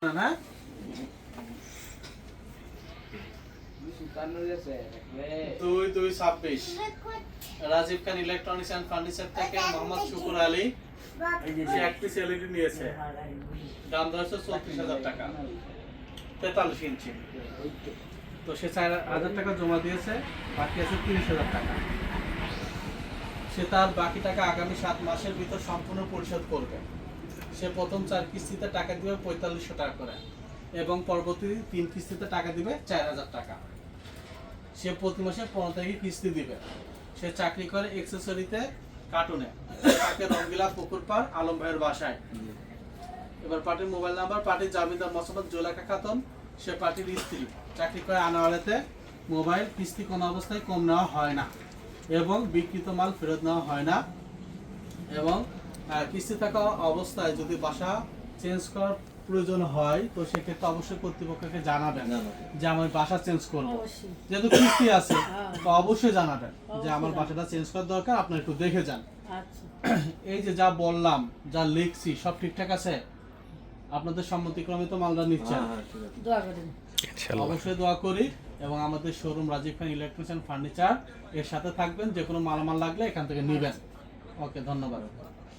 না 2226 রাজীব খান electronics and furniture থেকে মোহাম্মদ শুকুর আলী সে এক পিস এলইডি নিয়েছে, দাম ধরেছে 34,000 টাকা, 43 ইঞ্চি। তো সে 4,000 টাকা জমা দিয়েছে, বাকি আছে 30,000 টাকা। সে তার বাকি টাকা আগামী 7 মাসের ভিতর সম্পূর্ণ পরিশোধ করবে। সে প্রথম 4 কিস্তিতে টাকা দিবে 4500 টাকা করে এবং পরবর্তী 3 কিস্তিতে টাকা দিবে 4000 টাকা। সে প্রতি মাসে 15 তারিখে কিস্তি দিবে। সে চাকরি করে এক্সেসরিতে কার্টুনে, তাকে রঙ্গিলা পুকুরপাড় আলম ভাইয়ের বাসায়। এবার পার্টির মোবাইল নাম্বার, পার্টির জামিনদার মোসাম্মদ জোলেখা খাতুন, সে পার্টির স্ত্রী, চাকরি করে আনাওয়ালেতে। মোবাইল কিস্তি কোনো অবস্থায় কম নেওয়া হয় না এবং বিক্রিত মাল ফেরত নেওয়া হয় না। এবং কিস্তি থাকা অবস্থায় যদি বাসা চেঞ্জ করার প্রয়োজন হয় তো সেক্ষেত্রে অবশ্যই কর্তৃপক্ষকে জানাবেন যে আমি বাসা চেঞ্জ করবো। যেহেতু কিস্তি আছে তো অবশ্যই জানাবেন যে আমার বাসাটা চেঞ্জ করার দরকার, আপনি একটু দেখে যান। এই যে যা বললাম, যা লিখছি সব ঠিকঠাক আছে? আপনাদের সম্মতিক্রমে তো মালটা নিচ্ছেন, অবশ্যই দোয়া করি। এবং আমাদের শোরুম রাজীব খান ইলেকট্রিক্যাল ফার্নিচার এর সাথে থাকবেন, যে কোনো মালামাল লাগলে এখান থেকে নিবেন। ওকে, ধন্যবাদ।